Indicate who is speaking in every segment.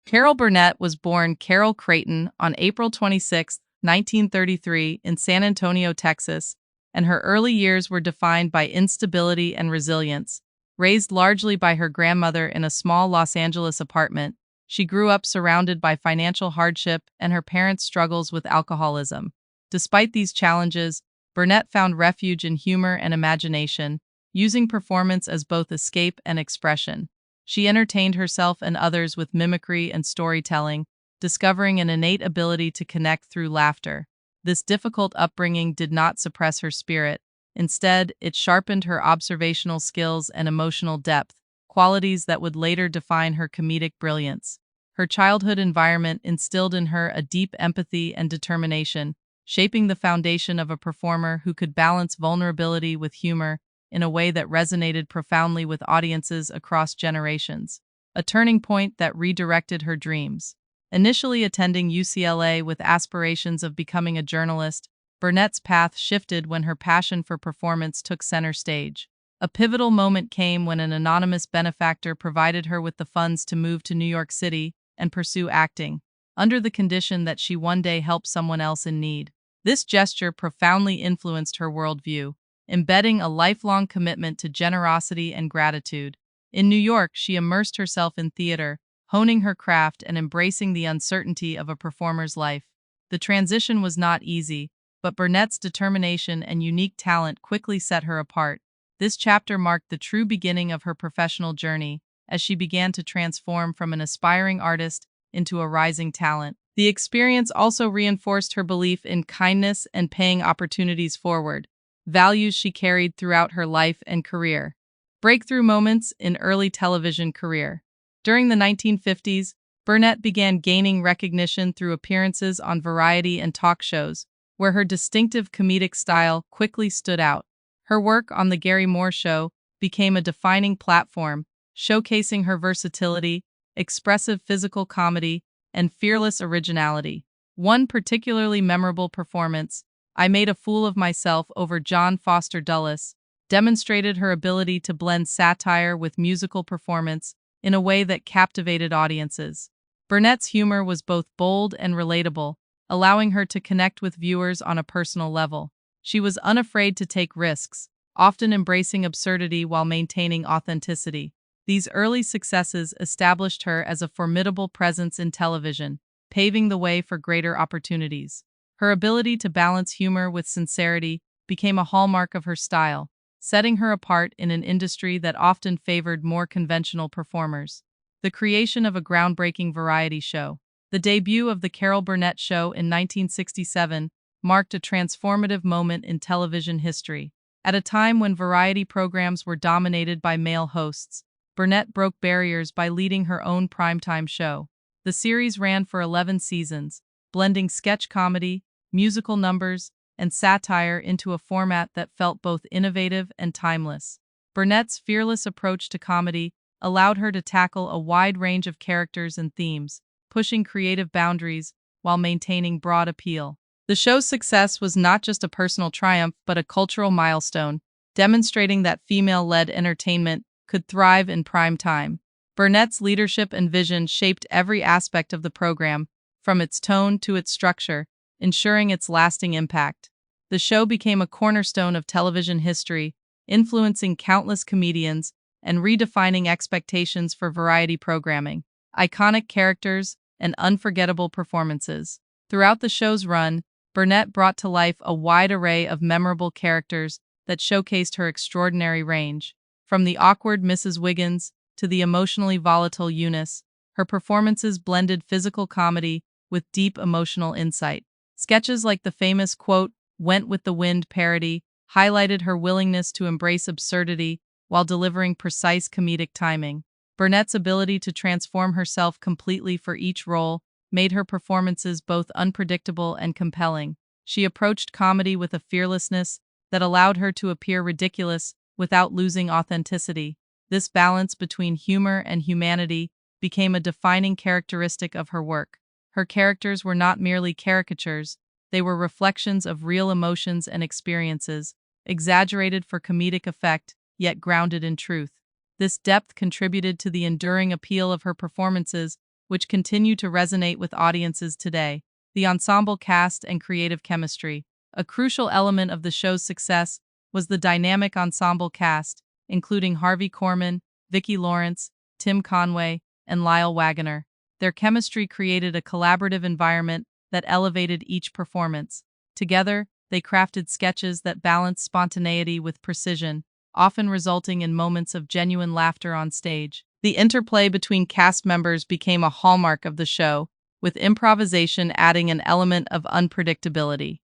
Speaker 1: Carol Burnett was born Carol Creighton on April 26, 1933, in San Antonio, Texas, and her early years were defined by instability and resilience. Raised largely by her grandmother in a small Los Angeles apartment, she grew up surrounded by financial hardship and her parents' struggles with alcoholism. Despite these challenges, Burnett found refuge in humor and imagination, using performance as both escape and expression. She entertained herself and others with mimicry and storytelling, discovering an innate ability to connect through laughter. This difficult upbringing did not suppress her spirit. Instead, it sharpened her observational skills and emotional depth, qualities that would later define her comedic brilliance. Her childhood environment instilled in her a deep empathy and determination, shaping the foundation of a performer who could balance vulnerability with humor in a way that resonated profoundly with audiences across generations. A turning point that redirected her dreams. Initially attending UCLA with aspirations of becoming a journalist, Burnett's path shifted when her passion for performance took center stage. A pivotal moment came when an anonymous benefactor provided her with the funds to move to New York City and pursue acting, under the condition that she one day help someone else in need. This gesture profoundly influenced her worldview, embedding a lifelong commitment to generosity and gratitude. In New York, she immersed herself in theater, honing her craft and embracing the uncertainty of a performer's life. The transition was not easy, but Burnett's determination and unique talent quickly set her apart. This chapter marked the true beginning of her professional journey, as she began to transform from an aspiring artist into a rising talent. The experience also reinforced her belief in kindness and paying opportunities forward, values she carried throughout her life and career. Breakthrough moments in early television career. During the 1950s, Burnett began gaining recognition through appearances on variety and talk shows, where her distinctive comedic style quickly stood out. Her work on The Gary Moore Show became a defining platform, showcasing her versatility, expressive physical comedy, and fearless originality. One particularly memorable performance, I Made a Fool of Myself over John Foster Dulles, demonstrated her ability to blend satire with musical performance in a way that captivated audiences. Burnett's humor was both bold and relatable, allowing her to connect with viewers on a personal level. She was unafraid to take risks, often embracing absurdity while maintaining authenticity. These early successes established her as a formidable presence in television, paving the way for greater opportunities. Her ability to balance humor with sincerity became a hallmark of her style, setting her apart in an industry that often favored more conventional performers. The creation of a groundbreaking variety show. The debut of The Carol Burnett Show in 1967 marked a transformative moment in television history. At a time when variety programs were dominated by male hosts, Burnett broke barriers by leading her own primetime show. The series ran for 11 seasons, blending sketch comedy, musical numbers, and satire into a format that felt both innovative and timeless. Burnett's fearless approach to comedy allowed her to tackle a wide range of characters and themes, pushing creative boundaries while maintaining broad appeal. The show's success was not just a personal triumph but a cultural milestone, demonstrating that female-led entertainment could thrive in prime time. Burnett's leadership and vision shaped every aspect of the program, from its tone to its structure, ensuring its lasting impact. The show became a cornerstone of television history, influencing countless comedians and redefining expectations for variety programming. Iconic characters and unforgettable performances. Throughout the show's run, Burnett brought to life a wide array of memorable characters that showcased her extraordinary range. From the awkward Mrs. Wiggins to the emotionally volatile Eunice, her performances blended physical comedy with deep emotional insight. Sketches like the famous, quote, "Went with the Wind" parody highlighted her willingness to embrace absurdity while delivering precise comedic timing. Burnett's ability to transform herself completely for each role made her performances both unpredictable and compelling. She approached comedy with a fearlessness that allowed her to appear ridiculous without losing authenticity. This balance between humor and humanity became a defining characteristic of her work. Her characters were not merely caricatures, they were reflections of real emotions and experiences, exaggerated for comedic effect, yet grounded in truth. This depth contributed to the enduring appeal of her performances which continue to resonate with audiences today. The ensemble cast and creative chemistry. A crucial element of the show's success was the dynamic ensemble cast, including Harvey Korman, Vicki Lawrence, Tim Conway, and Lyle Waggoner. Their chemistry created a collaborative environment that elevated each performance. Together, they crafted sketches that balanced spontaneity with precision, often resulting in moments of genuine laughter on stage. The interplay between cast members became a hallmark of the show, with improvisation adding an element of unpredictability.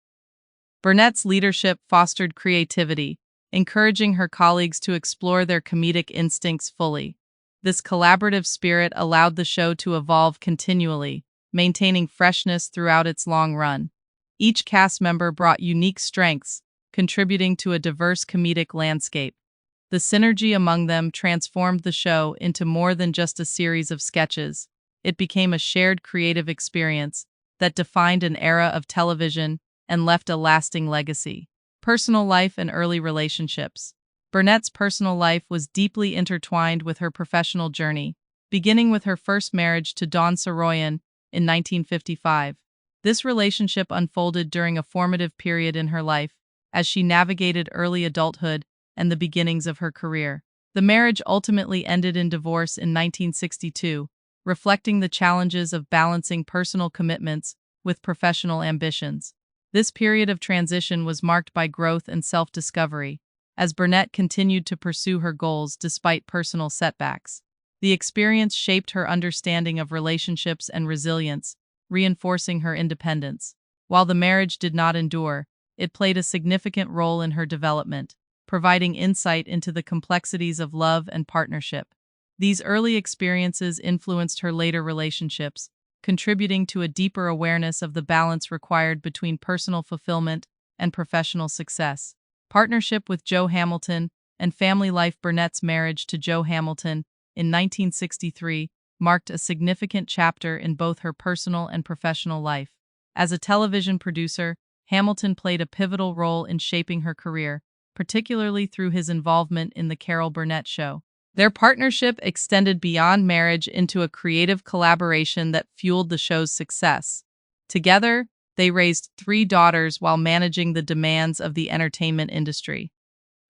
Speaker 1: Burnett's leadership fostered creativity, encouraging her colleagues to explore their comedic instincts fully. This collaborative spirit allowed the show to evolve continually, maintaining freshness throughout its long run. Each cast member brought unique strengths, contributing to a diverse comedic landscape. The synergy among them transformed the show into more than just a series of sketches. It became a shared creative experience that defined an era of television and left a lasting legacy. Personal life and early relationships. Burnett's personal life was deeply intertwined with her professional journey, beginning with her first marriage to Dawn Saroyan in 1955. This relationship unfolded during a formative period in her life, as she navigated early adulthood and the beginnings of her career. The marriage ultimately ended in divorce in 1962, reflecting the challenges of balancing personal commitments with professional ambitions. This period of transition was marked by growth and self-discovery, as Burnett continued to pursue her goals despite personal setbacks. The experience shaped her understanding of relationships and resilience, reinforcing her independence. While the marriage did not endure, it played a significant role in her development, providing insight into the complexities of love and partnership. These early experiences influenced her later relationships, contributing to a deeper awareness of the balance required between personal fulfillment and professional success. Partnership with Joe Hamilton and family life. Burnett's marriage to Joe Hamilton in 1963 marked a significant chapter in both her personal and professional life. As a television producer, Hamilton played a pivotal role in shaping her career, particularly through his involvement in The Carol Burnett Show. Their partnership extended beyond marriage into a creative collaboration that fueled the show's success. Together, they raised 3 daughters while managing the demands of the entertainment industry.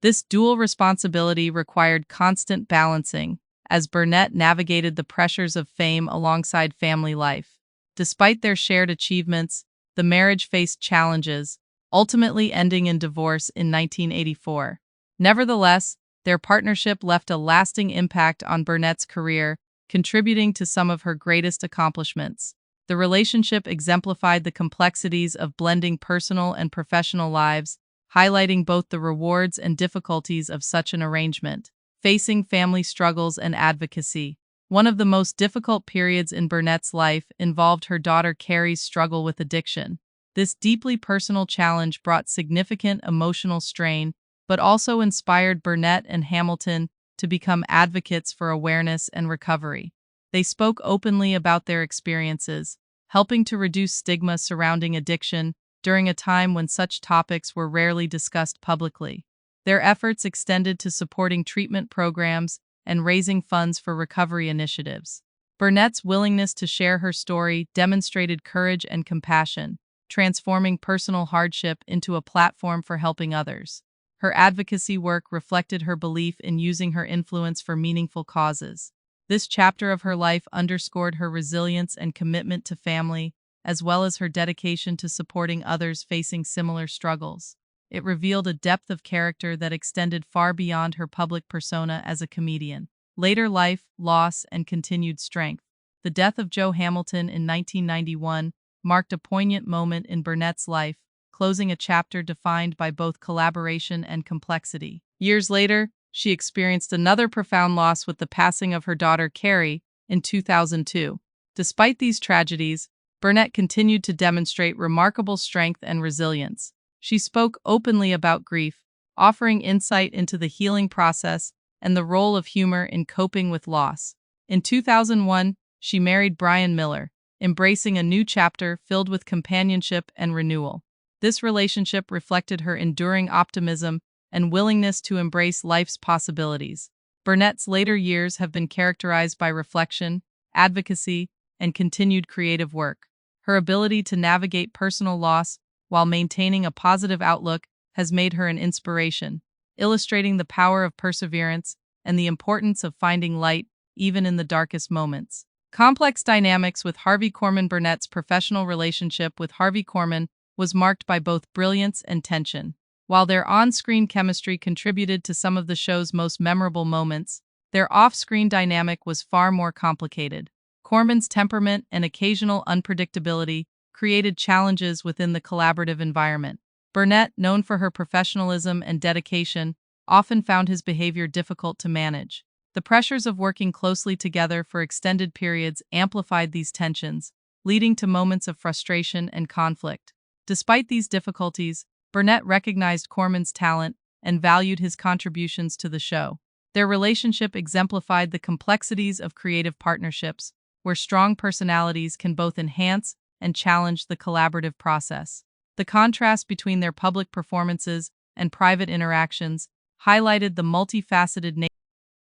Speaker 1: This dual responsibility required constant balancing, as Burnett navigated the pressures of fame alongside family life. Despite their shared achievements, the marriage faced challenges, ultimately ending in divorce in 1984. Nevertheless, their partnership left a lasting impact on Burnett's career, contributing to some of her greatest accomplishments. The relationship exemplified the complexities of blending personal and professional lives, highlighting both the rewards and difficulties of such an arrangement. Facing family struggles and advocacy. One of the most difficult periods in Burnett's life involved her daughter Carrie's struggle with addiction. This deeply personal challenge brought significant emotional strain, but also inspired Burnett and Hamilton to become advocates for awareness and recovery. They spoke openly about their experiences, helping to reduce stigma surrounding addiction during a time when such topics were rarely discussed publicly. Their efforts extended to supporting treatment programs and raising funds for recovery initiatives. Burnett's willingness to share her story demonstrated courage and compassion, transforming personal hardship into a platform for helping others. Her advocacy work reflected her belief in using her influence for meaningful causes. This chapter of her life underscored her resilience and commitment to family, as well as her dedication to supporting others facing similar struggles. It revealed a depth of character that extended far beyond her public persona as a comedian. Later life, loss, and continued strength. The death of Joe Hamilton in 1991 marked a poignant moment in Burnett's life, closing a chapter defined by both collaboration and complexity. Years later, she experienced another profound loss with the passing of her daughter Carrie in 2002. Despite these tragedies, Burnett continued to demonstrate remarkable strength and resilience. She spoke openly about grief, offering insight into the healing process and the role of humor in coping with loss. In 2001, she married Brian Miller, embracing a new chapter filled with companionship and renewal. This relationship reflected her enduring optimism and willingness to embrace life's possibilities. Burnett's later years have been characterized by reflection, advocacy, and continued creative work. Her ability to navigate personal loss while maintaining a positive outlook has made her an inspiration, illustrating the power of perseverance and the importance of finding light even in the darkest moments. Complex dynamics with Harvey Korman. Burnett's professional relationship with Harvey Korman was marked by both brilliance and tension. While their on-screen chemistry contributed to some of the show's most memorable moments, their off-screen dynamic was far more complicated. Korman's temperament and occasional unpredictability created challenges within the collaborative environment. Burnett, known for her professionalism and dedication, often found his behavior difficult to manage. The pressures of working closely together for extended periods amplified these tensions, leading to moments of frustration and conflict. Despite these difficulties, Burnett recognized Korman's talent and valued his contributions to the show. Their relationship exemplified the complexities of creative partnerships, where strong personalities can both enhance and challenge the collaborative process. The contrast between their public performances and private interactions highlighted the multifaceted nature